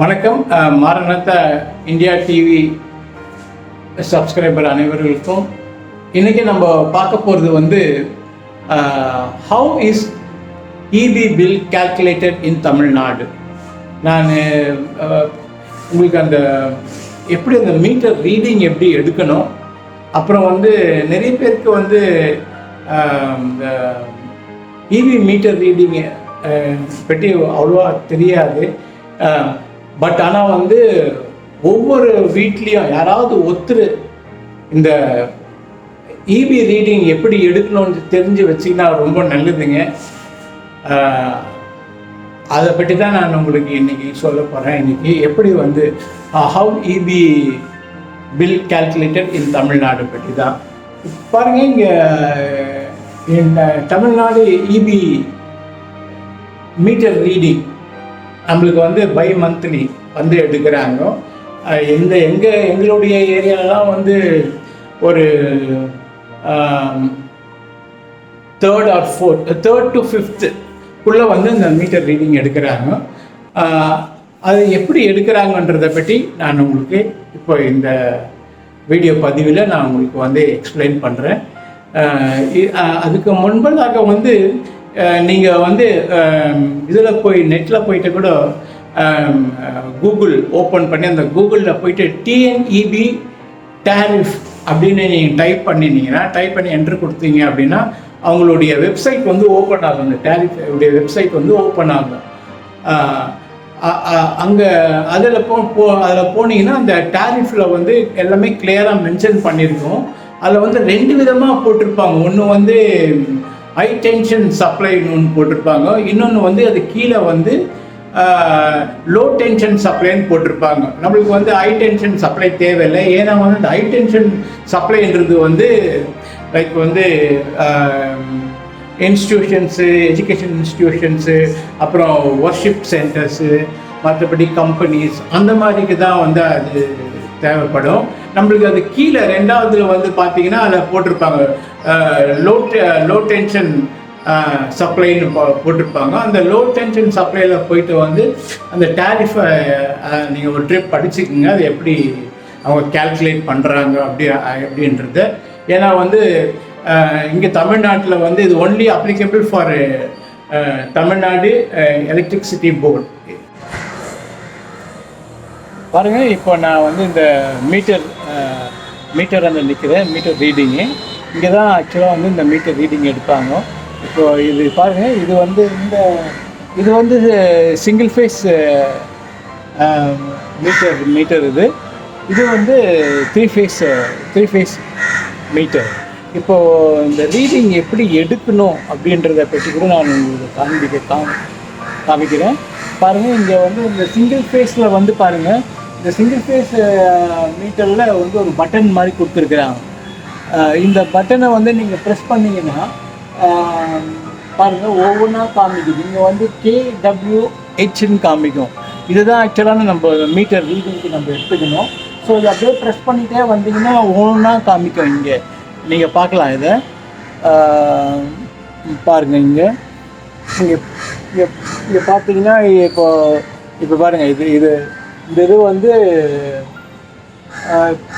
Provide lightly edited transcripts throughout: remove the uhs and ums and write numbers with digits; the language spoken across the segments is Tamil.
வணக்கம். மாரநாதா இந்தியா டிவி சப்ஸ்கிரைபர் அனைவர்களுக்கும் இன்றைக்கி நம்ம பார்க்க போகிறது வந்து how is EB bill calculated இன் தமிழ்நாடு. நான் உங்களுக்கு அந்த எப்படி அந்த மீட்டர் ரீடிங் எப்படி எடுக்கணும், அப்புறம் வந்து நிறைய பேருக்கு வந்து இபி மீட்டர் ரீடிங் பற்றி அவ்வளோவா தெரியாது. பட் ஆனால் வந்து ஒவ்வொரு வீட்லேயும் யாராவது ஒருத்தர் இந்த இபி ரீடிங் எப்படி எடுக்கணும்னு தெரிஞ்சு வச்சிங்கன்னா ரொம்ப நல்லதுங்க. அதை பற்றி தான் நான் உங்களுக்கு இன்றைக்கி சொல்ல போகிறேன். இன்றைக்கி எப்படி வந்து ஹவு இபி பில் கால்குலேட்டட் இன் தமிழ்நாடு பற்றி தான் பாருங்கள். இங்கே தமிழ்நாடு இபி மீட்டர் ரீடிங் நம்மளுக்கு வந்து பை மந்த்லி வந்து எடுக்கிறாங்க. எங்களுடைய ஏரியாலலாம் வந்து ஒரு தேர்ட் டு ஃபிஃப்த்துக்குள்ளே வந்து இந்த மீட்டர் ரீடிங் எடுக்கிறாங்க. அது எப்படி எடுக்கிறாங்கன்றதை பற்றி நான் உங்களுக்கு இப்போ இந்த வீடியோ பதிவில் நான் உங்களுக்கு வந்து எக்ஸ்பிளைன் பண்ணுறேன். அதுக்கு முன்பதாக வந்து நீங்கள் வந்து இதில் போய் நெட்டில் போயிட்டு கூட கூகுள் ஓப்பன் பண்ணி அந்த கூகுளில் போயிட்டு டிஎன்இபி டேரிஃப் அப்படின்னு நீங்கள் டைப் பண்ணி என்ட்ரு கொடுத்தீங்க அப்படின்னா அவங்களுடைய வெப்சைட் வந்து ஓப்பன் ஆகும். அந்த டேரிஃபுடைய வெப்சைட் வந்து ஓப்பன் ஆகும். அங்கே அதில் போனீங்கன்னா அந்த டேரிஃபில் வந்து எல்லாமே கிளியராக மென்ஷன் பண்ணியிருக்கோம். அதில் வந்து ரெண்டு விதமாக போட்டிருப்பாங்க. ஒன்று வந்து ஹை டென்ஷன் சப்ளைன்னு ஒன்று போட்டிருப்பாங்க, இன்னொன்று வந்து அது கீழே வந்து லோ டென்ஷன் சப்ளைன்னு போட்டிருப்பாங்க. நம்மளுக்கு வந்து ஹை டென்ஷன் சப்ளை தேவையில்லை. ஏன்னா வந்து இந்த ஹை டென்ஷன் சப்ளைன்றது வந்து லைக் வந்து இன்ஸ்டிடியூஷன்ஸு, எஜுகேஷன் இன்ஸ்டிடியூஷன்ஸு, அப்புறம் ஒர்ஷிப் சென்டர்ஸு, மற்றபடி கம்பெனிஸ் அந்த மாதிரிக்கு தான் வந்து அது தேவைப்படும். நம்மளுக்கு அது கீழே ரெண்டாவதுல வந்து பார்த்தீங்கன்னா அதில் போட்டிருப்பாங்க லோ டென்ஷன் சப்ளைன்னு போட்டிருப்பாங்க. அந்த லோ டென்ஷன் சப்ளையில் போயிட்டு வந்து அந்த டேரிஃபை நீங்கள் ஒரு ட்ரிப் படிச்சுக்கோங்க, அது எப்படி அவங்க கால்குலேட் பண்ணுறாங்க அப்படின்றது. ஏன்னா வந்து இங்கே தமிழ்நாட்டில் வந்து இது only applicable for Tamil Nadu electricity board. பாருங்கள், இப்போ நான் வந்து இந்த மீட்டர் அந்த நிற்கிறேன், மீட்டர் ரீடிங்கு இங்கே தான் ஆக்சுவலாக வந்து இந்த மீட்டர் ரீடிங் எடுப்பாங்க. இப்போது இது பாருங்கள், இது வந்து சிங்கிள் ஃபேஸ் மீட்டர். இது வந்து த்ரீ ஃபேஸ் மீட்டர். இப்போது இந்த ரீடிங் எப்படி எடுக்கணும் அப்படின்றத பற்றி கூட நான் உங்களுக்கு காமிக்கிறேன். பாருங்கள், இங்கே வந்து இந்த சிங்கிள் ஃபேஸில் வந்து பாருங்கள், இந்த சிங்கிள் ஃபேஸ் மீட்டரில் வந்து ஒரு பட்டன் மாதிரி கொடுத்துருக்குறாங்க. இந்த பட்டனை வந்து நீங்கள் ப்ரெஸ் பண்ணிங்கன்னா பாருங்கள் ஒவ்வொன்றா காமிக்குது. இங்கே வந்து KWHன்னு காமிக்கும். இதுதான் ஆக்சுவலான நம்ம மீட்டர் ரீடிங்க்கு நம்ம எடுத்துக்கணும். ஸோ இதை அப்படியே ப்ரெஸ் பண்ணிகிட்டே வந்தீங்கன்னா ஒவ்வொன்றா காமிக்கும். இங்கே நீங்கள் பார்க்கலாம். இதை பாருங்கள், இங்கே பார்த்தீங்கன்னா இப்போ பாருங்கள், இது வந்து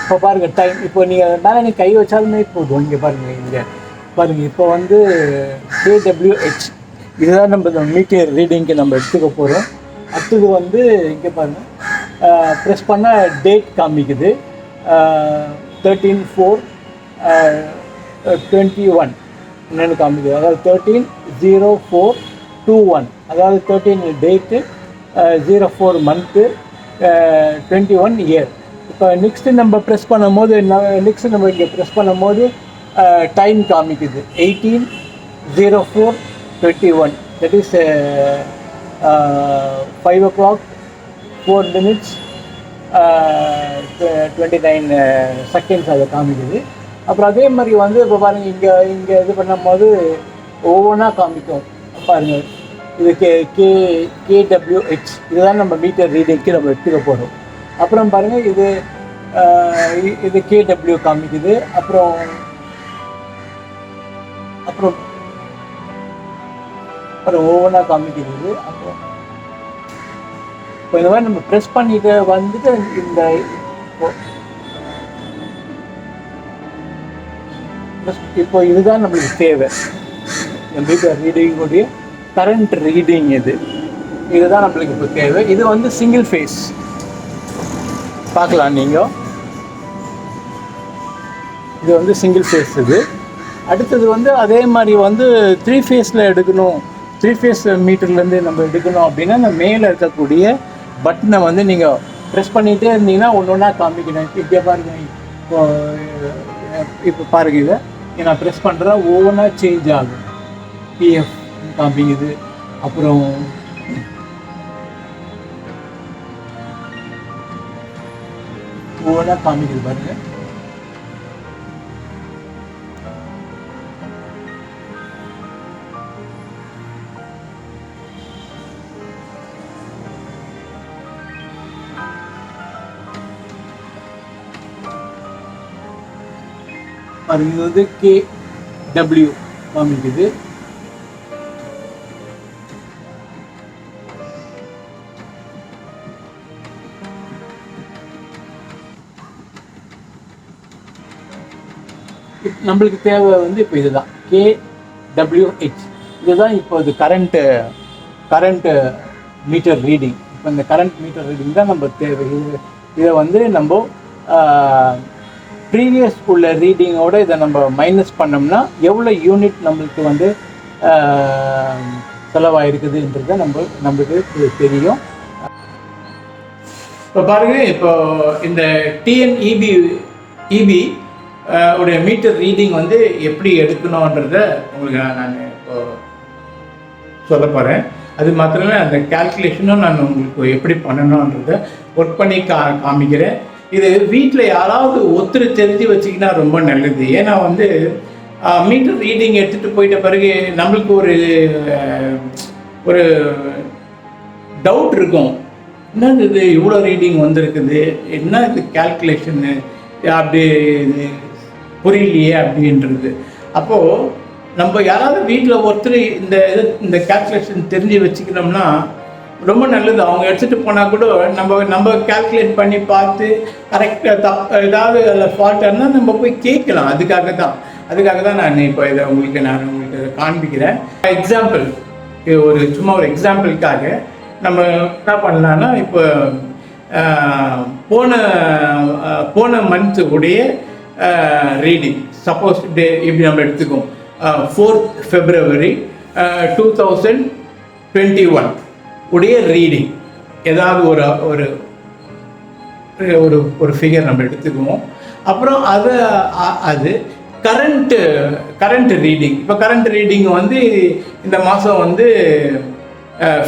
இப்போ பாருங்கள் டைம். இப்போ நீங்கள் மேலே கை வச்சாலுமே போதும். இங்கே பாருங்கள், இப்போ வந்து KWH இதுதான் நம்ம இந்த மீட்டர் ரீடிங்க்கு நம்ம எடுத்துக்க போகிறோம். அடுத்தது வந்து இங்கே பாருங்கள், ப்ரெஸ் பண்ணால் டேட் காமிக்குது 13/4/21 என்னென்னு காமிக்குது. அதாவது 13/04/21, அதாவது 13 டேட்டு, 04 மந்த்து, 21 இயர். இப்போ நெக்ஸ்ட்டு நம்ம ப்ரெஸ் பண்ணும்போது நம்ம இங்கே ப்ரெஸ் பண்ணும்போது டைம் காமிக்குது 18/04/21. That is 5 o'clock 4 minutes 29 seconds அதை காமிக்குது. அப்புறம் அதே மாதிரி வந்து இப்போ பாருங்கள், இங்கே இது பண்ணும்போது ஒவ்வொன்றா காமிக்கும். பாருங்கள், இது KWH இதுதான் நம்ம மீட்டர் ரீடிங்க்கு நம்ம எடுத்துக்க போகிறோம். அப்புறம் பாருங்கள், இது KW காமிக்குது. அப்புறம் ஒவ்வொன்றா காமிக்கிறது. அப்புறம் இப்போ இந்த மாதிரி நம்ம ப்ரெஸ் பண்ணிட்டு வந்துட்டு இந்த இப்போ இதுதான் நம்மளுக்கு தேவை. மீட்டர் ரீடிங்குடைய கரண்ட் ரீடிங் இதுதான் நம்மளுக்கு இப்போ தேவை. இது வந்து சிங்கிள் ஃபேஸ் பார்க்கலாம் நீங்கள். இது வந்து சிங்கிள் ஃபேஸ். அடுத்தது வந்து அதே மாதிரி வந்து 3 ஃபேஸில் எடுக்கணும், 3 ஃபேஸ் மீட்டர்லேருந்து நம்ம எடுக்கணும் அப்படின்னா அந்த மேலே இருக்கக்கூடிய பட்டனை வந்து நீங்கள் ப்ரெஸ் பண்ணிகிட்டே இருந்தீங்கன்னா ஒன்று ஒன்றா காமிக்கணும். இப்போ பாருங்கள், இப்போ பாருங்கள், இதை நான் ப்ரெஸ் பண்ணுறேன், ஒவ்வொன்றா சேஞ்ச் ஆகும். பிஎஃப் காமிக்குது, அப்புறம் ஒவ்வொன்றா காமிக்குது பாருங்கள். இது வந்து KW காமிக்குது. நம்மளுக்கு தேவை வந்து இப்போ இதுதான் KWH. இதுதான் இப்போ இது கரண்ட் மீட்டர் ரீடிங். இப்போ இந்த கரண்ட் மீட்டர் ரீடிங் தான் நம்ம தேவை. இதை வந்து நம்ம ப்ரீவியஸ் உள்ள ரீடிங்கோட இதை நம்ம மைனஸ் பண்ணோம்னா எவ்வளோ யூனிட் நம்மளுக்கு வந்து செலவாயிருக்குதுன்றது நம்மளுக்கு தெரியும். இப்போ பாருங்க, இப்போ இந்த TNEB உடைய மீட்டர் ரீடிங் வந்து எப்படி எடுக்கணுன்றத உங்களுக்கு நான் இப்போ சொல்ல போகிறேன். அது மாத்திரமே அந்த கால்குலேஷனும் நான் உங்களுக்கு எப்படி பண்ணணுன்றதை ஒர்க் பண்ணி காமிக்கிறேன். இது வீட்டில் யாராவது ஒருத்தர் தெரிஞ்சு வச்சிங்கன்னா ரொம்ப நல்லது. ஏன்னா வந்து மீட்டர் ரீடிங் எடுத்துகிட்டு போயிட்ட பிறகு நம்மளுக்கு ஒரு டவுட் இருக்கும், என்னது இது இவ்வளோ ரீடிங் வந்திருக்குது, என்ன இது கால்குலேஷன்னு அப்படி புரியலையே அப்படின்றது. அப்போது நம்ம யாராவது வீட்டில் ஒருத்தர் இந்த கால்குலேஷன் தெரிஞ்சு வச்சுக்கணும்னா ரொம்ப நல்லது. அவங்க எடுத்துகிட்டு போனால் கூட நம்ம கால்குலேட் பண்ணி பார்த்து கரெக்டாக ஏதாவது அதில் ஃபால்ட்டாக இருந்தால் நம்ம போய் கேட்கலாம். அதுக்காக தான் நான் இப்போ இதை உங்களுக்கு காண்பிக்கிறேன். எக்ஸாம்பிள், சும்மா ஒரு எக்ஸாம்பிளுக்காக நம்ம என்ன பண்ணலான்னா, இப்போ போன மந்த்து உடைய ரீடிங் சப்போஸ் இப்படி நம்ம எடுத்துக்கோம். 4th February 2021 உடைய ரீடிங் ஏதாவது ஒரு ஃபிகர் நம்ம எடுத்துக்குவோம். அப்புறம் அது கரண்ட் ரீடிங். இப்போ கரண்ட் ரீடிங் வந்து இந்த மாதம் வந்து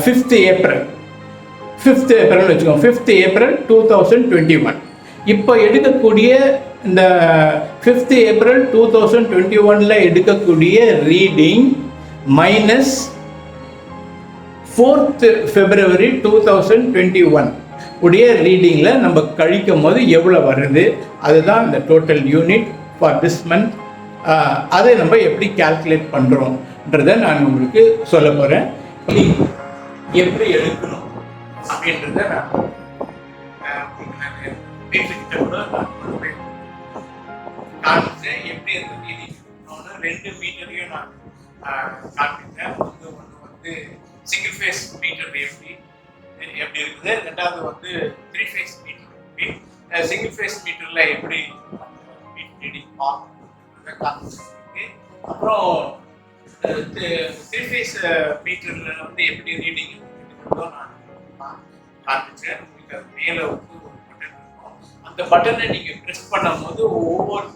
5th April வச்சுக்கோங்க. 5th April 2021. இப்போ எடுக்கக்கூடிய இந்த 5th April 2021 எடுக்கக்கூடிய ரீடிங் மைனஸ் 4th February 2021 உடைய ரீடிங்கில் நம்ம கழிக்கும் போது எவ்வளோ வருது, அதுதான் இந்த total unit for this month. அதை நம்ம எப்படி கால்குலேட் பண்ணுறோன்றதை நான் உங்களுக்கு சொல்ல போகிறேன். எப்படி எடுக்கணும் அப்படின்றத நான் பேசிக்கிட்ட கூட காமிச்சேன். எப்படி அந்த ரீடிங் 2 மீட்டரையும் நான் காமிச்சேன். ஒன்று வந்து சிங்கிள் ஃபேஸ் மீட்டர் எப்படி இருக்குது, ரெண்டாவது வந்து 3 ஃபேஸ் மீட்டர் எப்படி, சிங்கிள் ஃபேஸ் மீட்டரில் எப்படி ரீடிங் பார்க்கணுன்றதை காமிச்சிருக்கு. அப்புறம் 3 ஃபேஸ் மீட்டரில் வந்து எப்படி ரீடிங் நான் காமிச்சேன். உங்களுக்கு அது மேலே வந்து ஒரு பட்டன் இருக்கும். அந்த பட்டனை நீங்கள் ப்ரெஸ் பண்ணும் போது ஒவ்வொரு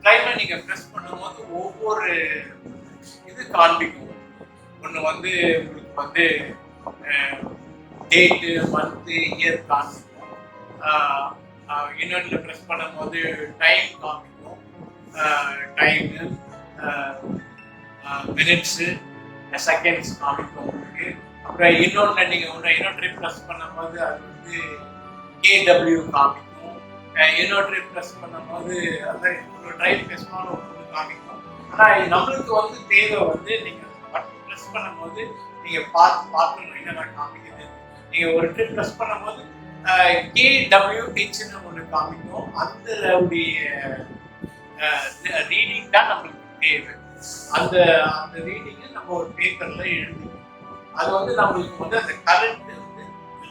டைமை நீங்கள் ப்ரெஸ் பண்ணும்போது ஒவ்வொரு இது காண்பிக்கும். ஒன்று வந்து உங்களுக்கு வந்து டேட்டு, மந்த்து, இயர் காமிக்கும். இன்னொன்று ப்ரெஸ் பண்ணும் போது டைம் காமிக்கும். டைமு, மினிட்ஸு, செகண்ட்ஸ் காமிக்கும் உங்களுக்கு. அப்புறம் இன்னொன்று நீங்கள் இன்னொன்று ப்ரெஸ் பண்ணும் போது அது வந்து KW காமிக்கும். இன்னொன்று ப்ரெஸ் பண்ணும் போது அதான் ஒரு டைம் ப்ரெஸ் பண்ண ஒன்று காமிக்கும். ஆனால் நம்மளுக்கு வந்து தேவை வந்து நீங்கள் ப்ரெஸ் பண்ணும்போது நீங்கள் பார்க்கணும் என்னென்ன காமிக்குது. நீங்கள் ஒரு ட்ரிப் ப்ரெஸ் பண்ணும்போது KWHன்னு ஒன்று காமிக்கும். அந்த ரீடிங் தான் நம்மளுக்கு தேவை. அந்த அந்த ரீடிங்கை நம்ம ஒரு பேப்பரில் எழுதிக்கணும். அது வந்து நம்மளுக்கு வந்து அந்த கரண்ட் வந்து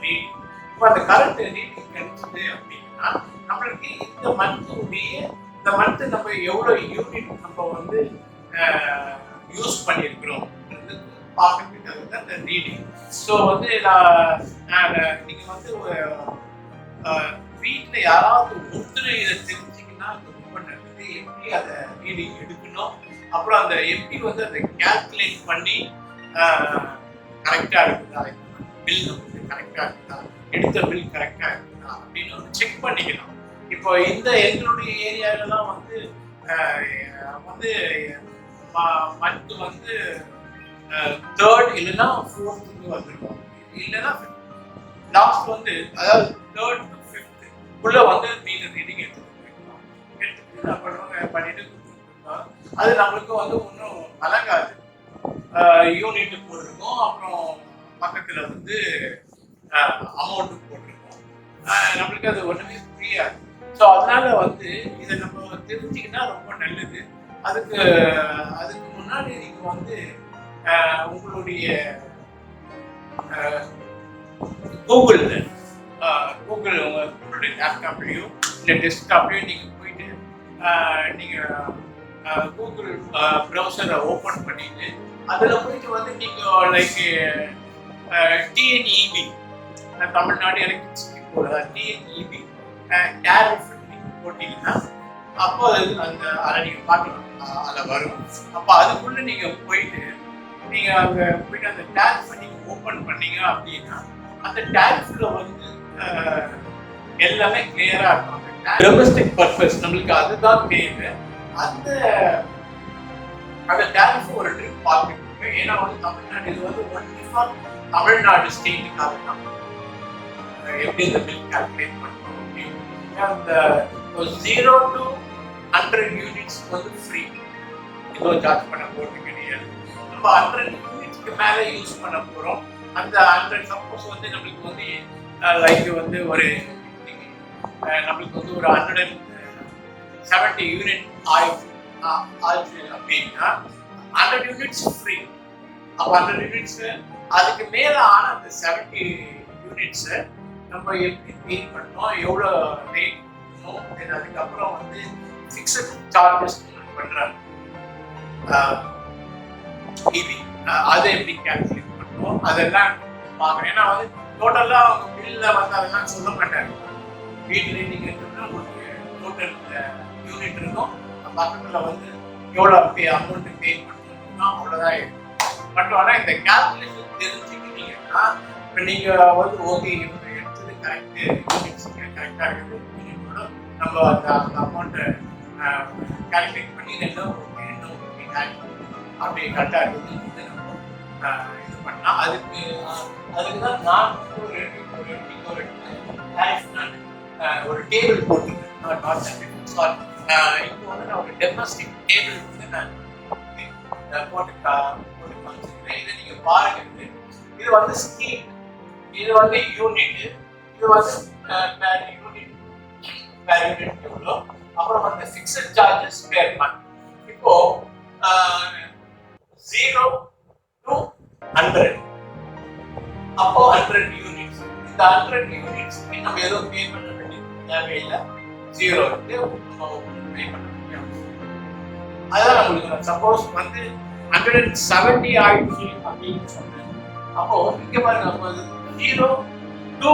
ரீடிங். இப்போ அந்த கரண்ட் ரீடிங் கிடைச்சது அப்படின்னா நம்மளுக்கு இந்த மந்த்து நம்ம எவ்வளோ யூனிட் நம்ம வந்து யூஸ் பண்ணியிருக்கிறோம் பார்க்கறதுக்கு அதுதான் அந்த ரீடிங். ஸோ வந்து நீங்கள் வந்து வீட்டில் யாராவது ஒருத்தர் இதை தெரிஞ்சிங்கன்னா அது ரொம்ப நல்லது. எப்படி அதை ரீடிங் எடுக்கணும், அப்புறம் அந்த எப்படி வந்து அதை கேல்குலேட் பண்ணி கரெக்டாக இருக்குதா, பில் வந்து கரெக்டாக இருக்குதா, எடுத்த பில் கரெக்டாக இருக்குதா அப்படின்னு வந்து செக் பண்ணிக்கலாம். இப்போ எங்களுடைய ஏரியாவிலலாம் வந்து மந்த் வந்து 3rd இல்லைன்னா 4th வந்துருக்கோம். இல்லைன்னா லாஸ்ட் வந்து அதாவது 3rd to 5th உள்ள வந்து நீங்க ரீடிங் எடுத்துட்டு நான் பண்ணுவாங்க பண்ணிட்டு கொடுத்துருக்கோம். அது நம்மளுக்கு வந்து ஒன்றும் அலங்காது. யூனிட் போட்டிருக்கோம், அப்புறம் பக்கத்தில் வந்து அமௌண்ட்டு போட்டிருக்கோம். நம்மளுக்கு அது ஒன்றுமே புரியாது. ஸோ அதனால வந்து இதை நம்ம தெரிஞ்சிங்கன்னா ரொம்ப நல்லது. அதுக்கு முன்னாடி நீங்கள் வந்து உங்களுடைய கூகுள் உங்களுடைய லேப்டாப்லேயோ இல்லை டெஸ்க்டாப்லேயோ நீங்கள் போயிட்டு நீங்கள் கூகுள் ப்ரௌசரை ஓப்பன் பண்ணிட்டு அதில் போயிட்டு வந்து நீங்கள் like TNEB Tamil Nadu electricity board TNEB tariff நீங்கள் போட்டிங்கன்னா அப்போ அதை நீங்கள் பார்க்கலாம், அதில் வரும். அப்போ அதுக்குள்ளே நீங்கள் போயிட்டு நீங்கள் அங்கே போயிட்டு அந்த டேரிஃபை நீங்கள் ஓப்பன் பண்ணீங்க அப்படின்னா அந்த டேரிஃபில் வந்து எல்லாமே கிளியராக இருக்கும். அந்த டொமஸ்டிக் பர்பஸ் நம்மளுக்கு அதுதான் தேவை. அந்த டேரிஃபை ஒரு ட்ரிப் பார்த்துக்கோங்க. ஏன்னா வந்து தமிழ்நாடு இது வந்து ஒன்லி ஃபார் தமிழ்நாடு ஸ்டேட்டுக்காக தான் எப்படி இந்த பில் கால்குலேட் பண்ணணும் அப்படின்னு. அந்த 0 to 100 யூனிட்ஸ் வந்து ஃப்ரீ, இதோ சார்ஜ் பண்ண போகிறது கிடையாது. நம்ம 100 யூனிட்ஸ்க்கு மேலே யூஸ் பண்ண போகிறோம். அந்த 100 சப்போஸ் வந்து நம்மளுக்கு வந்து லைக் வந்து நம்மளுக்கு வந்து ஒரு 170 யூனிட் ஆயிடுச்சு அப்படின்னா 100 யூனிட்ஸ் ஃப்ரீ. அப்போ 100 யூனிட்ஸ் அதுக்கு மேலே ஆன அந்த 70 யூனிட்ஸை நம்ம எப்படி பே பண்ணோம், எவ்வளோ ரேட் பண்ணணும், அதுக்கப்புறம் வந்து ஃபிக்ஸட் சார்ஜஸ் பண்ணுறாங்க. இது அதை எப்படி கேல்குலேட் பண்ணுவோம் அதெல்லாம் பார்க்கணும். ஏன்னா வந்து டோட்டலாக அவங்க பில்லில் வந்து அதெல்லாம் சொல்ல மாட்டாங்க. வீட்டில் நீங்கள் எடுத்தோம்னா உங்களுக்கு டோட்டல் யூனிட் இருக்கும், பக்கத்தில் வந்து எவ்வளோ அமௌண்ட்டு பே பண்ணணும்னா அவ்வளோதான் இருக்கும். பட் ஆனால் இந்த கேல்குலேஷன் தெரிஞ்சுக்கிட்டீங்கன்னா இப்போ நீங்கள் வந்து ஓகே இவங்க எடுத்தது கரெக்டு, யூனிட்ஸ் கரெக்டாக இருக்குது, யூனிட்டோட நம்ம அந்த அமௌண்ட்டை கால்குலேட் பண்ணி என்ன அப்படி கரெக்டாக இருக்குது வந்து நம்ம இது பண்ணால் அதுக்கு தான் நான் ஒரு டேபிள் போட்டிருக்கேன். இப்போ வந்து நான் ஒரு டொமஸ்டிக் டேபிள் வந்து நான் போட்டு காமிச்சிருக்கேன். இதை நீங்கள் பாருங்க. இது வந்து ஸ்கீம், இது வந்து யூனிட், இது வந்து பேர் யூனிட் எவ்வளோ, அப்புறம் வந்து ஃபிக்ஸட் சார்ஜஸ் பேர் மந்த். இப்போ 0 to 100 அப்போ 100 யூனிட்ஸ். இந்த 100 யூனிட்ஸ் நம்ம ஏதோ பே பண்ண வேண்டியது தேவையில்லை. 0 நம்ம பே பண்ண வேண்டிய அதான் நம்மளுக்கு. சப்போஸ் வந்து 170 ஆயிடுச்சு அப்படின்னு சொன்னேன். அப்போ இங்க பாருங்க, அப்போ 0 to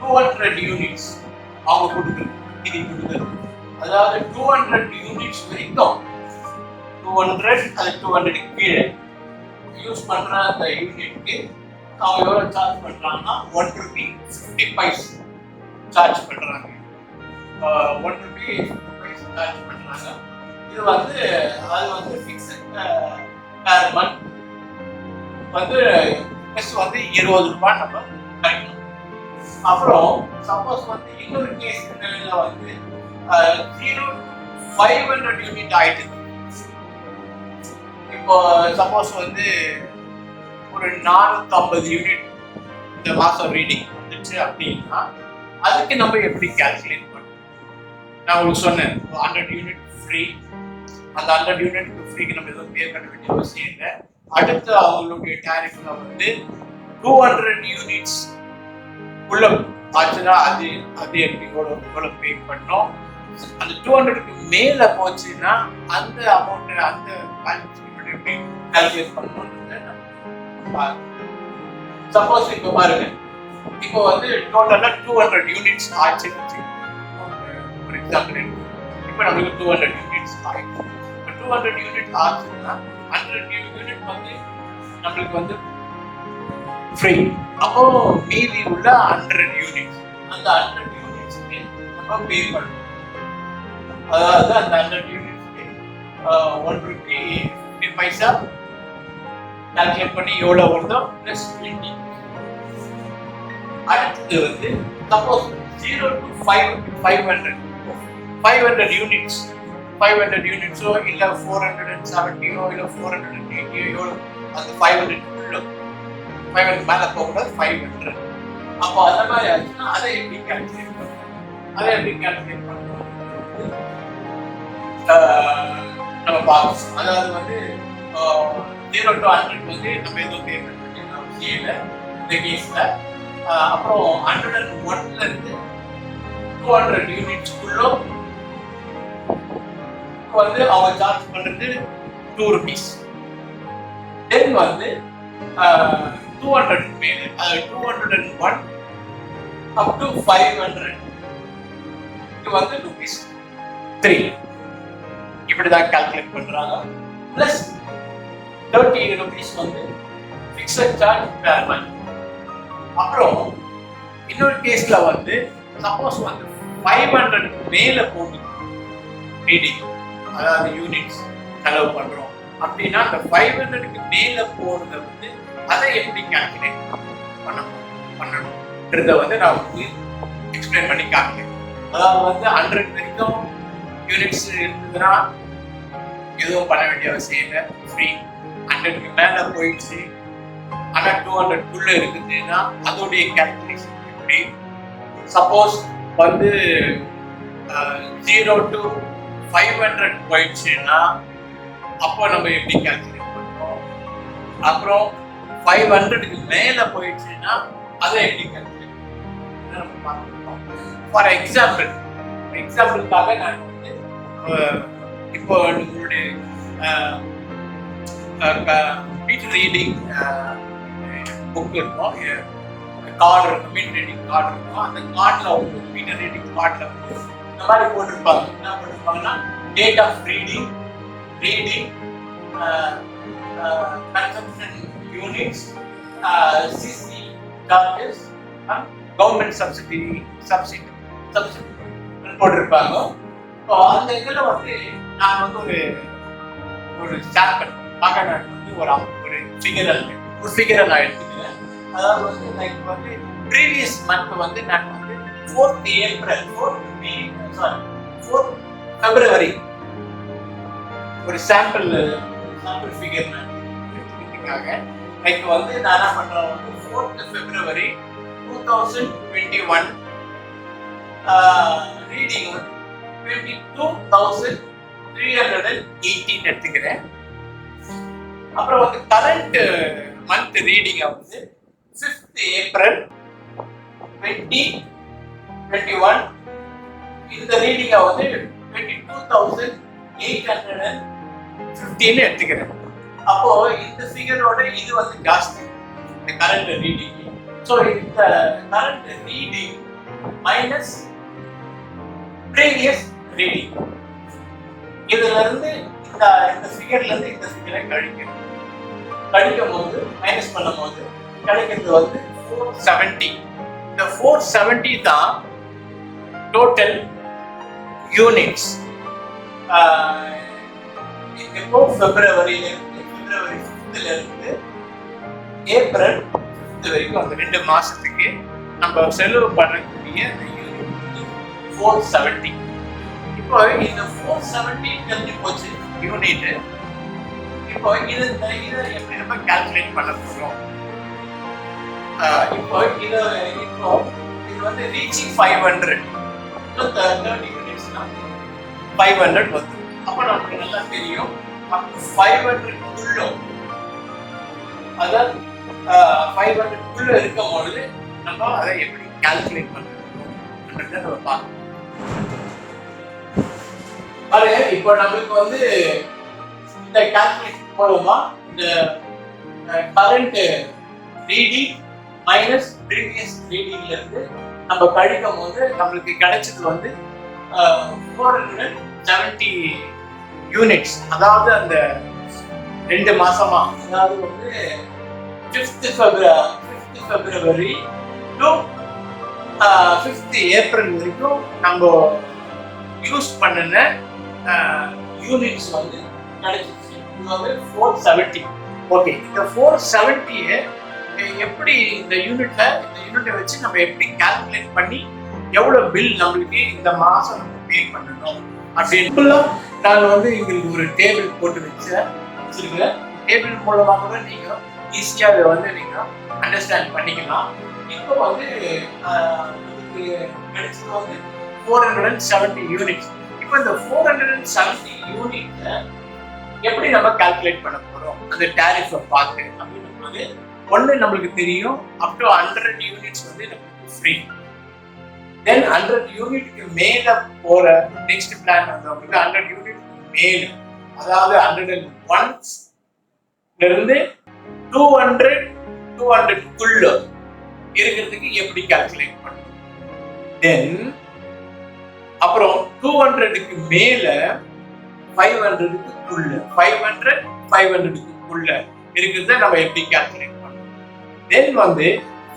200 யூனிட்ஸ் அவங்க கொடுக்குறது, இது கொடுக்குறது. அதாவது 200 யூனிட்ஸ் வரைக்கும் 200 அது 200 கீழே யூஸ் பண்ற அந்த யூனிட்க்கு அவங்க எவ்வளோ சார்ஜ் பண்றாங்கன்னா 1 ரூபி 50 பைஸ் சார்ஜ் பண்றாங்க. 1 ரூபி 50 பைஸ் சார்ஜ் பண்றாங்க. இது வந்து அது வந்து ஃபிக்ஸட் பேர் மந்த் வந்து ஃபர்ஸ்ட் வந்து 20 ரூபாய் நம்ம கட்டணும். அப்புறம் சப்போஸ் வந்து இன்னொரு கேஸ் வந்து 500 யூனிட் ஆயிடுது. இப்போ சப்போஸ் வந்து ஒரு 450 யூனிட் இந்த மாசம் ரீடிங் வந்துச்சு அப்படின்னா அதுக்கு நம்ம எப்படி கால்குலேட் பண்ணணும்? நான் உங்களுக்கு சொன்னேன் 100 யூனிட் ஃப்ரீ. அந்த 100 யூனிட்க்கு ஃப்ரீக்கு நம்ம எதுவும் பே பண்ண வேண்டிய அவசியம் இல்லை. அடுத்து அவங்களுடைய டேரிஃப்ல வந்து 200 யூனிட்ஸ் உள்ள ஆச்சுன்னா அது எப்படி எவ்வளோ பே பண்ணோம். அந்த 200க்கு மேல போச்சுன்னா அந்த அமௌண்ட் அந்த பேலன்ஸ் எப்படி கால்குலேட் பண்ணணும்னு சப்போஸ் இப்போ பாருங்க, இப்போ வந்து டோட்டலா 200 யூனிட்ஸ் ஆச்சுன்னு ஒரு எக்ஸாம்பிள் இருக்கு. இப்போ நம்மளுக்கு 200 யூனிட்ஸ் ஆயிடுச்சு. இப்போ 200 யூனிட் ஆச்சுன்னா 100 யூனிட் வந்து நம்மளுக்கு வந்து ஃப்ரீ. அப்போ மீதி உள்ள 100 யூனிட்ஸ், அந்த 100 யூனிட்ஸ்க்கு நம்ம பே பண்ணணும். அதாவது அந்த 100 யூனிட்ஸ்க்கு 1 ரூபி 50 பைசா கால்குலேட் பண்ணி எவ்வளோ வருதோ ப்ளஸ் 20. அடுத்தது வந்து சப்போஸ் 0 to 500 யூனிட்ஸ், 500 யூனிட்ஸோ இல்லை 470 இல்லை 480 எவ்வளோ அந்த 500 மேலே போகக்கூடாது 500. அப்போ அந்த மாதிரி ஆச்சுன்னா அதை எப்படி கால்குலேட் பண்ணணும்? நம்ம பார்க்கணும். அதாவது வந்து 0 to 100 வந்து நம்ம எதுவும் பேமெண்ட் பண்ணி அவசியம் இல்லை இந்த கேஸ்ல. அப்புறம் 101ல இருந்து 200 யூனிட்ஸ்க்குள்ள வந்து அவங்க சார்ஜ் பண்றது 2 ருபீஸ். தென் வந்து 200 மேல 201 up to 500 இது வந்து ருபீஸ் 3. இப்படிதான் கால்குலேட் பண்றாங்க. பிளஸ் 30 ருபீஸ் வந்து ஃபிக்ஸட் சார்ஜ் பேர் மந்த். அப்புறம் இன்னொரு கேஸ்ல வந்து சப்போஸ் வந்து 500 மேல போகுது ரீடிங், அதாவது யூனிட்ஸ் செலவு பண்றோம் அப்படின்னா அந்த 500க்கு மேல போறத வந்து அதை எப்படி கால்குலேட் பண்ணணும்ன்றத வந்து நான் எக்ஸ்பிளைன் பண்ணி காமிக்கிறேன். அதாவது வந்து 100 வரைக்கும் யூனிட்ஸ் இருந்ததுன்னா எதுவும் பண்ண வேண்டிய அவசியம் இல்லை, ஃப்ரீ. 100க்கு மேல போயிடுச்சு ஆனால் 200க்குள்ள இருக்குதுன்னா அதோடைய கால்குலேஷன் எப்படி? சப்போஸ் வந்து 0 to 500 போயிடுச்சுன்னா அப்போ நம்ம எப்படி கால்குலேட் பண்ணுறோம்? அப்புறம் 500க்கு மேல போயிடுச்சுன்னா அதை எப்படி கால்குலேட் பண்ணுறோம்? ஃபார் எக்ஸாம்பிளுக்காக நான் வந்து இப்போ உங்களுடைய மீட்டர் ரீடிங் புக் இருக்கும், கார்டு இருக்கும், மீட்டர் ரீடிங் கார்டு இருக்கும். அந்த கார்டில் உங்களுக்கு மீட்டர் ரீடிங் கார்டில் வந்து இந்த மாதிரி போட்டிருப்பாங்க. என்ன போட்டிருப்பாங்கன்னா date of reading, consumption units, CC charges, government subsidy போட்டிருப்பாங்க. இப்போ அந்த இதில் வந்து நான் வந்து ஒரு சாம்பிள் பார்க்க நான் வந்து ஒரு ஃபிகரை நான் எடுத்துக்கிறேன். அதாவது வந்து லைக் வந்து ப்ரீவியஸ் மந்த் வந்து நான் வந்து 4th February ஒரு சாம்பிள் ஃபிகர் நான் எடுத்துக்கிறதுக்காக லைக் வந்து நான் என்ன பண்றேன் வந்து 4th February 2021 ரீடிங் வந்து 22,318 எடுத்துக்கிறேன். அப்புறம் வந்து கரண்ட் மந்த் ரீடிங்கை வந்து 5th April 2021 இந்த ரீடிங்கை வந்து 22,815 எடுத்துக்கிறேன். அப்போ இந்த ஃபிகரோட இது வந்து ஜாஸ்தி, இந்த கரண்ட் ரீடிங். ஸோ இந்த current reading minus previous reading, இதுல இருந்து இந்த ஃபிகர்ல இருந்து இந்த ஃபிகரை கழிக்கும் போது மைனஸ் பண்ணும் போது கிடைக்கிறது வந்து 470. இந்த 470 தான் டோட்டல் யூனிட்ஸ். இப்போ February 5th இருந்து April 5th வரைக்கும் அந்த 2 மாசத்துக்கு நம்ம செலவு பண்ணக்கூடிய யூனிட் 470. இப்போ இந்த 470 தெரிஞ்சு போச்சு யூனிட். இப்போ இதை எப்படி நம்ம கால்குலேட் பண்ண போறோம்? இப்போ இது வந்து ரீச்சிங் 500 30 யூனிட்ஸ்னா 500 வந்து அப்போ நமக்கு நல்லா தெரியும் அப் டு 500 குள்ள அதாவது 500 குள்ள இருக்கும் பொழுது நம்ம அதை எப்படி கால்குலேட் பண்றோம்ன்றத நம்ம பார்க்கணும். பாருங்க இப்போ நம்மளுக்கு வந்து இந்த கால்குலேஷன் மூலமா இந்த கரண்ட் ரீடிங் மைனஸ் ப்ரீவியஸ் ரீடிங்ல இருந்து நம்ம கழிக்கும் போது நம்மளுக்கு கிடைச்சது வந்து 470 யூனிட்ஸ். அதாவது அந்த 2 மாசமா, அதாவது வந்து 5th February to 5th April வரைக்கும் நம்ம யூஸ் பண்ணின யூனிட்ஸ் வந்து கிடைச்சிச்சு. இது வந்து 470. ஓகே, இந்த 470 எப்படி இந்த யூனிட்டை வச்சு நம்ம எப்படி கால்குலேட் பண்ணி எவ்வளவு பில் நம்மளுக்கு இந்த மாசம் நம்ம பே பண்ணணும் அப்படின்னு நான் வந்து எங்களுக்கு ஒரு டேபிள் போட்டு வச்சிருக்கேன். டேபிள் மூலமாக கூட நீங்க ஈஸியா அதை வந்து நீங்க அண்டர்ஸ்டாண்ட் பண்ணிக்கலாம். இப்போ வந்து கிடைச்சது வந்து 470 யூனிட்ஸ். இப்போ இந்த 470 யூனிட்ல எப்படி நம்ம கால்குலேட் பண்ண போறோம் அந்த டாரிஃபை பார்த்து அப்படின்னு போது ஒன்று நம்மளுக்கு தெரியும், அப் டு 100 யூனிட்ஸ் வந்து நமக்கு ஃப்ரீ. தென் 100 யூனிட்க்கு மேல போற நெக்ஸ்ட் பிளான் வந்து உங்களுக்கு 100 யூனிட் மேல, அதாவது 101 இருந்து 200 குள்ள இருக்கிறதுக்கு எப்படி கால்குலேட் பண்ணும். தென் அப்புறம் 200க்கு மேல 500க்கு குள்ள 500க்கு குள்ள இருக்கிறத நம்ம எப்படி கால்குலேட் பண்ணணும். தென் வந்து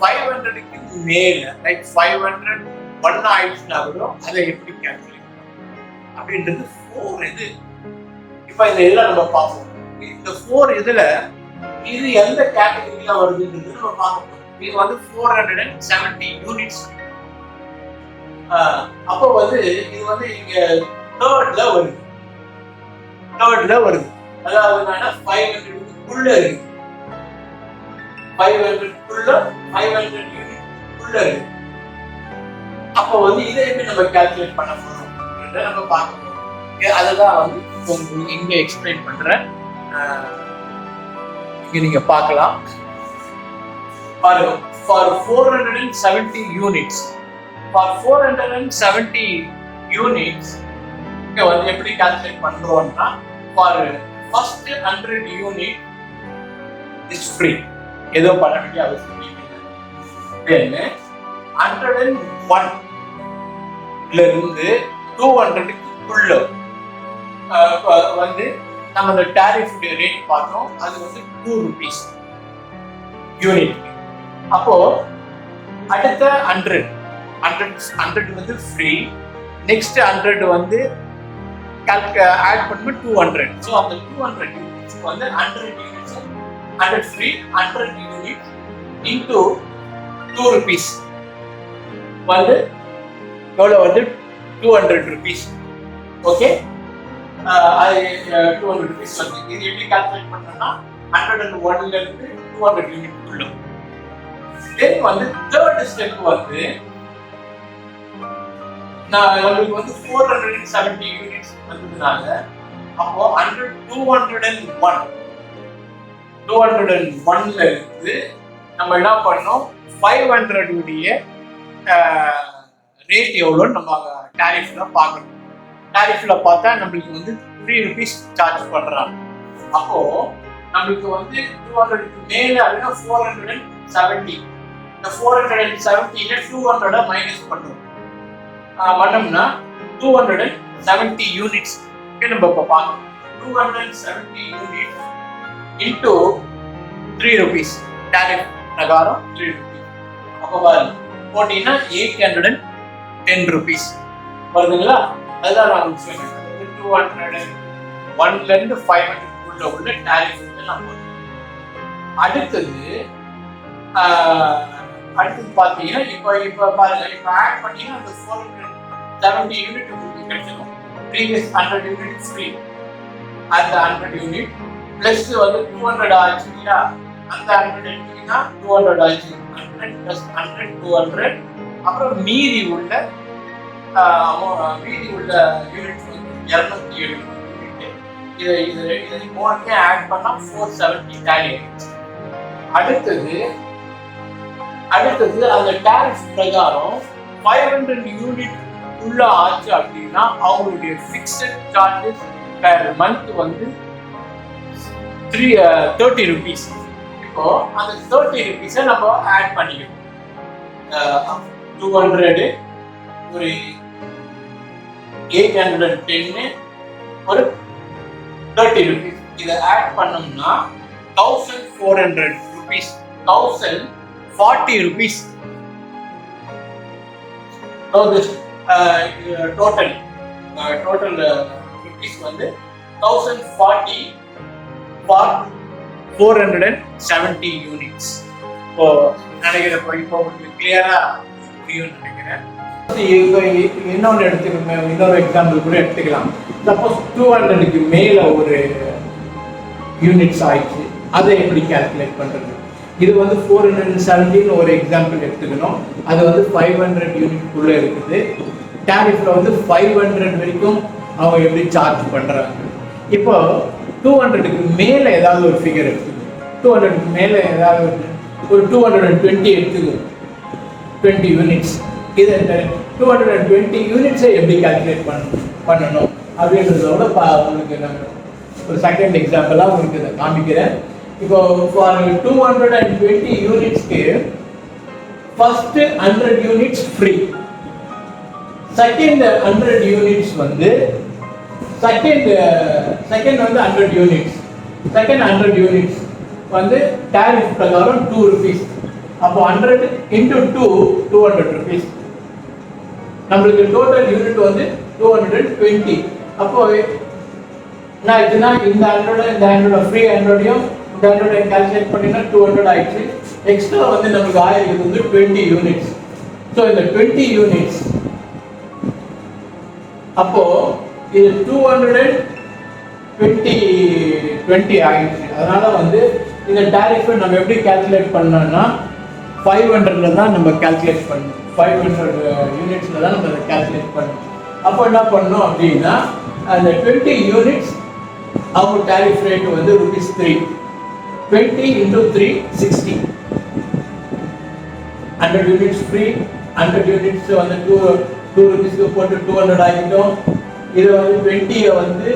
500க்கு மேல லைக் 501 ஆயிடுச்சுன்னா கூட அதை எப்படி கால்குலேட் பண்ணணும் அப்படின்றது 4 இது. இப்ப இந்த இதெல்லாம் நம்ம பார்ப்போம். இந்த 4 இதுல இது எந்த கேட்டகரியில வருதுன்றது நம்ம பார்க்க போறோம். இது வந்து 470 யூனிட்ஸ். அப்போ வந்து இது வந்து இங்க தேர்ட்ல வருது. அதாவது 500 இருக்கு, 500 யூனிட் உள்ள இருக்கு. அப்போ வந்து இதை எப்படி நம்ம கால்குலேட் பண்ண போறோம் நம்ம பார்க்க போறோம். அதுதான் வந்து உங்களுக்கு இங்க எக்ஸ்பிளைன் பண்றேன். இங்க நீங்க பார்க்கலாம். பாருங்க, for 470 units இங்க வந்து எப்படி கால்குலேட் பண்றோம்னா for first 100 unit is free, ஏதோ பண்ண வேண்டிய அவசியம் இல்லை. then 101 ல இருந்து 200க்குள்ள வந்து நம்ம அந்த டாரிஃப் ரேட் பார்த்தோம். அது வந்து 2 rupees யூனிட். அப்போ அடுத்த 100 வந்து ஃப்ரீ. நெக்ஸ்ட் 100 வந்து ஆட் பண்ணும்போது 200. ஸோ அந்த 200 யூனிட்ஸ் வந்து 100 units 100 free 100 unit into 2 rupees வந்து எவ்வளோ வந்து 200 rupees. ஓகே, 200 rupees வந்து இது எப்படி கால்குலேட் பண்ணோம்னா 101ல இருந்து 200 யூனிட் உள்ள. தென் வந்து தேர்ட் ஸ்டெப் வந்து நம்மளுக்கு வந்து 470 யூனிட்ஸ் வந்ததுனால அப்போ 201ல இருந்து நம்ம என்ன பண்ணோம் 500 உடைய ரேட் எவ்வளோன்னு நம்ம டாரிஃப்ல பார்க்கணும். டாரிஃப்ல பார்த்தா நம்மளுக்கு வந்து 3 rupees சார்ஜ் பண்றாங்க. அப்போ நம்மளுக்கு வந்து 200க்கு மேல அப்படின்னா 470. இந்த 470ல 200 மைனஸ் பண்ணுவோம். பண்ணோம்னா 270 யூனிட்ஸ் நம்ம இப்போ பார்க்கணும். 270 யூனிட்ஸ் இன்டூ 3 rupees டாரிஃப் பிரகாரம் 3 rupees. அப்போ பாருங்க போட்டீங்கன்னா 810 rupees வருதுங்களா? அதுதான் நான் சொன்னேன். 201ல இருந்து 500 உள்ள டாரிஃப் நம்ம அடுத்தது பாத்தீங்கன்னா இப்போ பாருங்க, இப்போ ஆட் பண்ணீங்கன்னா அந்த 470 யூனிட் உங்களுக்கு கிடைச்சிடும். Previous 100 unit free. அந்த 100 யூனிட் பிளஸ் வந்து 200 ஆச்சு இல்லையா? அந்த 100 எடுத்தீங்கன்னா 200 ஆச்சு. 100 + 100 200. அப்புறம் மீதி உள்ள யூனிட் வந்து 270 யூனிட். இது மூணுமே ஆட் பண்ணா 470 டேலி ஆயிடுச்சு. அடுத்தது அந்த டாரிஃப் பிரகாரம் 500 யூனிட் உள்ள ஆச்சு அப்படின்னா அவங்களுடைய ஃபிக்ஸட் சார்ஜஸ் பெர் மந்த் வந்து 30 rupees. இப்போ அந்த 30 rupees நம்ம ஆட் பண்ணிக்கணும். 200 ஒரு 810 ஒரு 30 rupees. இதை ஆட் பண்ணோம்னா 1400 rupees. 1040 rupees. So this total rupees வந்து 1040 for 470 units. இப்போ நினைக்கிறேன் இப்போ உங்களுக்கு கிளியரா புரியும்னு நினைக்கிறேன். இன்னொன்று எடுத்துக்கணும், இன்னொரு எக்ஸாம்பிள் கூட எடுத்துக்கலாம். சப்போஸ் 200க்கு மேல ஒரு யூனிட்ஸ் ஆயிடுச்சு, அதை எப்படி கால்குலேட் பண்றது? இது வந்து 470 ஒரு எக்ஸாம்பிள் எடுத்துக்கணும். அது வந்து 500 யூனிட்குள்ள இருக்குது. டாரிஃப்ல வந்து 500 வரைக்கும் அவங்க எப்படி சார்ஜ் பண்றாங்க. இப்போ 200க்கு மேல ஏதாவது ஒரு ஃபிகர் எடுத்துக்கணும். 200க்கு மேல ஏதாவது ஒரு 220 எடுத்துக்கணும். 20 யூனிட்ஸ். இதை 220 யூனிட்ஸை எப்படி கால்குலேட் பண்ணணும் அப்படின்றதோட உங்களுக்கு நான் ஒரு செகண்ட் எக்ஸாம்பிளாக உங்களுக்கு இதை காமிக்கிறேன். இப்போ ஃபார் 220 யூனிட்ஸ்க்கு first 100 units free. Second 100 units வந்து செகண்ட் வந்து 100 யூனிட்ஸ். செகண்ட் 100 யூனிட்ஸ் வந்து டாரிஃப் பிரகாரம் 2 rupees. அப்போ 100 into 2 200 rupees. நம்மளுக்கு டோட்டல் யூனிட் வந்து 220. அப்போ என்ன ஆயிடுச்சுன்னா இந்த 100 ஃப்ரீ 100யும் இந்த 100 கால்குலேட் பண்ணினா 200 ஆயிடுச்சு. எக்ஸ்ட்ரா வந்து நமக்கு ஆயிருக்கு வந்து 20 யூனிட்ஸ். ஸோ இந்த 20 யூனிட்ஸ் அப்போ இது 220 ஆயிடுச்சு. அதனால வந்து இந்த டாரிஃபை நம்ம எப்படி கால்குலேட் பண்ணோம்னா 500ல தான் நம்ம கால்குலேட் பண்ணணும். 500 யூனிட்ஸ்ல தான் நம்ம அதை கால்குலேட் பண்ணணும். அப்போ என்ன பண்ணணும் அப்படின்னா அந்த 20 யூனிட்ஸ் அவங்க டாரிஃப் ரேட் வந்து ₹3. 20 into 3 60. 100 units free. 100 யூனிட்ஸ் வந்து 2 rupeesக்கு போட்டு 200 ஆகிட்டோம். இதை வந்து 20 வந்து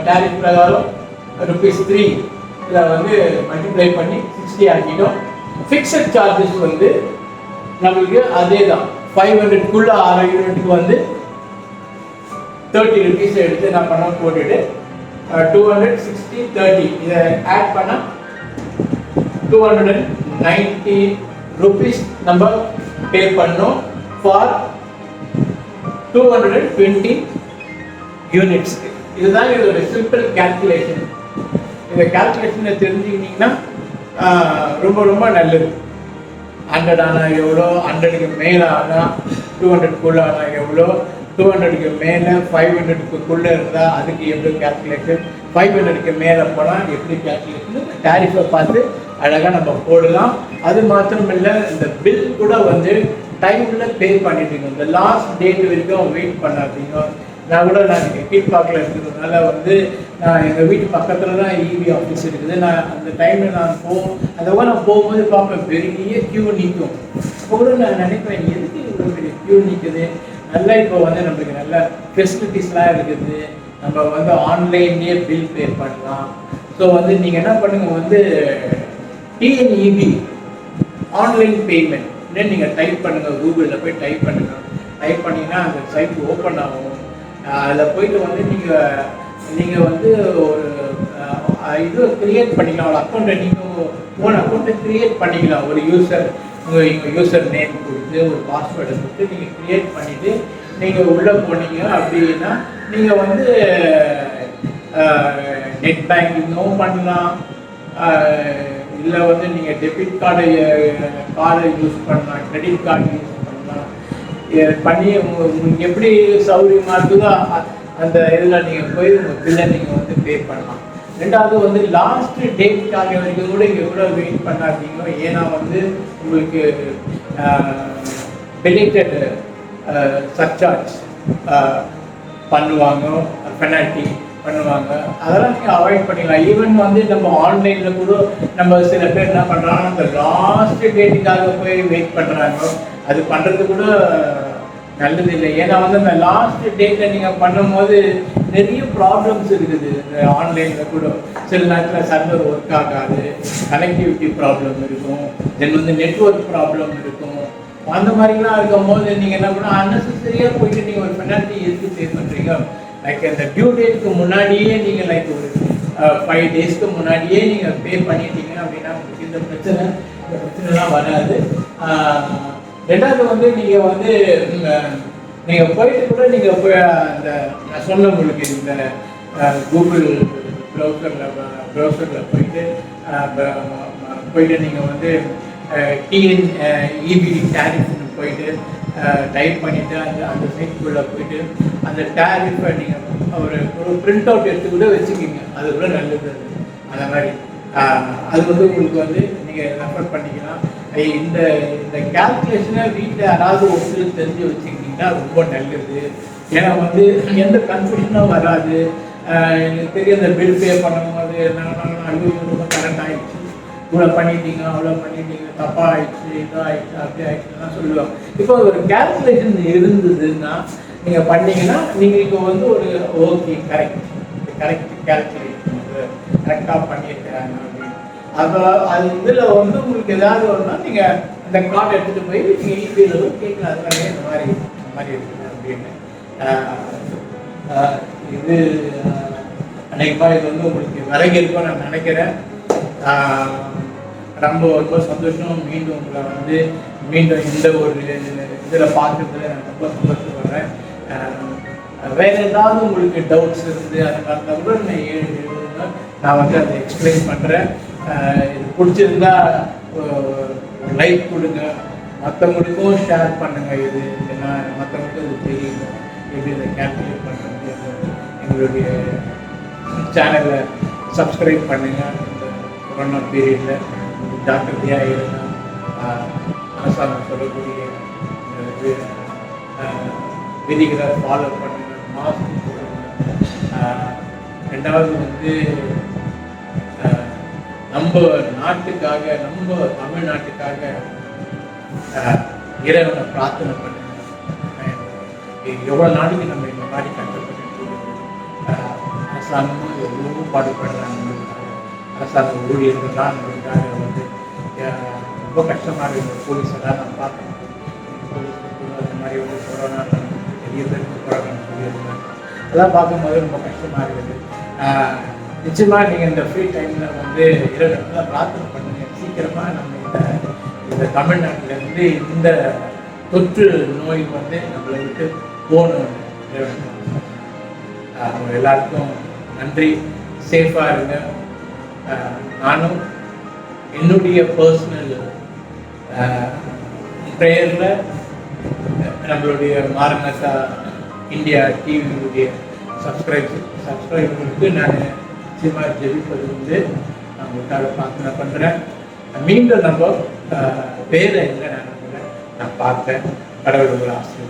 டாரிஃப் பிரகாரம் ₹3 இதில் வந்து மல்டிப்ளை பண்ணி 60 ஆக்கிட்டோம். ஃபிக்ஸட் சார்ஜஸ் வந்து நம்மளுக்கு அதே தான். 500க்குள்ள 6 யூனிட்டுக்கு வந்து 30 rupees எடுத்து நான் பண்ண போட்டுட்டு 260 30 இதை ஆட் பண்ண 290 rupees நம்ம பே பண்ணோம் ஃபார் 220 யூனிட்ஸ்க்கு. இதுதான் இதோட சிம்பிள் கால்குலேஷன். இந்த கால்குலேஷனை தெரிஞ்சுக்கிட்டீங்கன்னா ரொம்ப ரொம்ப நல்லது. 100 ஆனால் எவ்வளோ, 100க்கு மேலே ஆனால் 200க்குள்ளே ஆனால் எவ்வளோ, 200க்கு மேலே 500க்குள்ளே இருந்தால் அதுக்கு எப்படி கால்குலேஷன், 500க்கு மேலே போனால் எப்படி கால்குலேஷன், டாரிஃபை பார்த்து அழகாக நம்ம போடலாம். அது மாத்திரம் இல்லை, இந்த பில் கூட வந்து டைமில் பே பண்ணிட்டீங்க. இந்த லாஸ்ட் டேட் வரைக்கும் வெயிட் பண்ணாதீங்க. நான் கீழ்பாக்கில் இருக்கிறதுனால வந்து நான் எங்கள் வீட்டு பக்கத்தில் தான் இபி ஆஃபீஸ் இருக்குது. நான் அந்த டைமில் நான் போகும்போது பார்ப்பேன் பெரிய க்யூ நிற்கும். அப்போ கூட நான் நினைப்பேன் எதுக்கு இவ்வளோ பெரிய க்யூ நிற்குது. நல்லா இப்போ வந்து நம்மளுக்கு நல்ல ஃபெசிலிட்டிஸ்லாம் இருக்குது. நம்ம வந்து ஆன்லைன்லேயே பில் பே பண்ணலாம். ஸோ வந்து நீங்கள் என்ன பண்ணுங்கள், வந்து டிஎன்இபி ஆன்லைன் பேமெண்ட் நீங்கள் டைப் பண்ணுங்கள். கூகுளில் போய் டைப் பண்ணுங்கள். டைப் பண்ணிங்கன்னா அந்த சைட் ஓப்பன் ஆகும். அதில் போயிட்டு வந்து நீங்கள் வந்து ஒரு இது க்ரியேட் பண்ணிக்கலாம். ஒரு அக்கௌண்ட்டை நீங்கள் ஓன் அக்கௌண்ட்டை க்ரியேட் பண்ணிக்கலாம். ஒரு உங்கள் யூசர் நேம் கொடுத்து ஒரு பாஸ்வேர்டை கொடுத்து நீங்கள் க்ரியேட் பண்ணிவிட்டு நீங்கள் உள்ளே போனீங்க அப்படின்னா நீங்கள் வந்து நெட் பேங்கிங்கும் பண்ணலாம். இல்லை வந்து நீங்கள் டெபிட் கார்டை யூஸ் பண்ணலாம், கிரெடிட் கார்டு யூஸ் பண்ணலாம். பண்ணி உங்களுக்கு எப்படி சௌகரியமாக இருக்குதோ அந்த இதில் நீங்கள் போய் உங்கள் பில்லை நீங்கள் வந்து பே பண்ணலாம். ரெண்டாவது வந்து லாஸ்ட் டேட்டுக்காக வரைக்கும் கூட இங்கே கூட வெயிட் பண்ணாதீங்க. ஏன்னா வந்து உங்களுக்கு பெனிட்டட் சர்சார்ஜ் பண்ணுவாங்க, பெனால்ட்டி பண்ணுவாங்க. அதெல்லாம் நீங்கள் அவாய்ட் பண்ணிக்கலாம். ஈவன் வந்து நம்ம ஆன்லைனில் கூட நம்ம சில பேர் என்ன பண்ணுறாங்கன்னா அந்த லாஸ்ட் டேட்டுக்காக போய் வெயிட் பண்ணுறாங்க. அது பண்ணுறது கூட நல்லது இல்லை. ஏன்னா வந்து அந்த லாஸ்ட் டேட்டை நீங்கள் பண்ணும்போது நிறைய ப்ராப்ளம்ஸ் இருக்குது. இந்த ஆன்லைனில் கூட சில நேரத்தில் சர்வர் ஒர்க் ஆகாது, கனெக்டிவிட்டி ப்ராப்ளம் இருக்கும், தென் வந்து நெட்ஒர்க் ப்ராப்ளம் இருக்கும். அந்த மாதிரிலாம் இருக்கும்போது நீங்கள் என்ன பண்ணால் அன்னெசரியாக போயிட்டு நீங்கள் ஒரு பெனால்ட்டி எதுக்கு பே பண்ணுறீங்க? லைக் அந்த டியூ டேட்டுக்கு முன்னாடியே நீங்கள் லைக் ஒரு 5 டேஸ்க்கு முன்னாடியே நீங்கள் பே பண்ணிட்டீங்க அப்படின்னா உங்களுக்கு இந்த பிரச்சனைலாம் வராது. ரெண்டாவது வந்து நீங்கள் வந்து நீங்கள் போயிட்டு கூட நீங்கள் போய் அந்த நான் சொன்ன உங்களுக்கு இந்த கூகுள் ப்ரௌசரில் போயிட்டு நீங்கள் வந்து டிஎன்இபிடி டேரிஃப்னு போயிட்டு டைப் பண்ணிவிட்டு அந்த சைட்டுக்குள்ளே போயிட்டு அந்த டேரிஃபை நீங்கள் ஒரு பிரிண்ட் அவுட் எடுத்து கூட வச்சுக்கிங்க. அது கூட நல்லது. அந்த மாதிரி அது வந்து உங்களுக்கு வந்து நீங்கள் ரெஃபர் பண்ணிக்கலாம். இந்த இந்த கேல்குலேஷனை வீட்டில் யாராவது ஒருத்தர் தெரிஞ்சு வச்சுக்கிட்டிங்கன்னா ரொம்ப நல்லது. ஏன்னா வந்து எந்த கன்ஃபியூஷனும் வராது. எனக்கு தெரியும் இந்த பில் பே பண்ணும்போது ஐயோ ரொம்ப கரெக்ட் ஆகிடுச்சு, இவ்வளோ பண்ணிட்டீங்க, அவ்வளோ பண்ணிட்டீங்க, தப்பாக ஆயிடுச்சு, இதோ ஆயிடுச்சு, அப்படி ஆயிடுச்சுன்னா சொல்லுவாங்க. இப்போ ஒரு கேல்குலேஷன் இருந்ததுன்னா நீங்கள் பண்ணீங்கன்னா நீங்கள் இப்போ வந்து ஒரு ஓகே கரெக்ட் கேல்குலேஷன் கரெக்டாக பண்ணியிருக்கிறாங்க அப்படின்னு. அது இதில் வந்து உங்களுக்கு ஏதாவது வரும்னா நீங்கள் அந்த கார்டு எடுத்துகிட்டு போய் நீங்கள் இபியில் கேட்கலாம். அது மாதிரி இந்த மாதிரி இருக்குது அப்படின்னு. இது அன்னைக்குமா இது வந்து உங்களுக்கு விலகி இருக்கும் நான் நினைக்கிறேன். ரொம்ப சந்தோஷம். மீண்டும் உங்களை வந்து மீண்டும் இந்த ஒரு இதில் பார்க்குறதுல நான் ரொம்ப சந்தோஷப்படுறேன். வேறு ஏதாவது உங்களுக்கு டவுட்ஸ் இருந்து அதை பார்த்தா கூட நான் வந்து அதை எக்ஸ்பிளைன் பண்ணுறேன். இது பிடிச்சிருந்தா லைக் கொடுங்க, மற்றவங்களுக்கும் ஷேர் பண்ணுங்கள். இது ஏன்னா மற்றவங்களுக்கும் இது தெரியும் எப்படி இதை கேல்குலேட் பண்ணுறது. எங்களுடைய சேனலை சப்ஸ்கிரைப் பண்ணுங்கள். இந்த கொரோனா பீரியடில் ஜாக்கிரதையாக இருங்க. அரசாங்கம் சொல்லக்கூடிய விதிகளை ஃபாலோ பண்ணுங்கள், மாஸ்க் போடுங்க. ரெண்டாவது வந்து நம்ம நாட்டுக்காக, நம்ம தமிழ்நாட்டுக்காக இறைவனை பிரார்த்தனை பண்ணுங்க. எவ்வளோ நாளைக்கு நம்ம இந்த மாதிரி கஷ்டப்பட்டு அரசாங்கமும் எவ்வளவோ பாடுபடுறாங்க. அரசாங்க ஊழியர்கள்லாம் நம்மளுக்காக வந்து ரொம்ப கஷ்டமாக இருக்குது. போலீஸெல்லாம் நான் பார்க்கணும். போலீஸ் அந்த மாதிரி வந்து கொரோனா பெரிய பேருக்கு கொரோனா சொல்லியிருந்தாங்க. அதெல்லாம் பார்க்கும்போது ரொம்ப கஷ்டமாக இருக்குது. நிச்சயமாக நீங்கள் இந்த ஃப்ரீ டைமில் வந்து இறைவனை பிரார்த்தனை பண்ணுங்கள். சீக்கிரமாக நம்ம இந்த தமிழ்நாட்டிலேருந்து இந்த தொற்று நோய் வந்து நம்மளை விட்டு போகணும். அவங்க எல்லாருக்கும் நன்றி. சேஃபாக இருங்க. நானும் என்னுடைய பர்சனல் ப்ரேயரில் நம்மளுடைய மாரநாதா இந்தியா டிவியுடைய சப்ஸ்கிரைபருக்கு நான் நிச்சயமாக ஜெபிப்பது வந்து நான் உங்களுக்காக பிரார்த்தனை பண்ணுறேன். மீண்டும் நம்ம பேரை இல்லை நான் பார்த்தேன். கடவுள் ஆசை.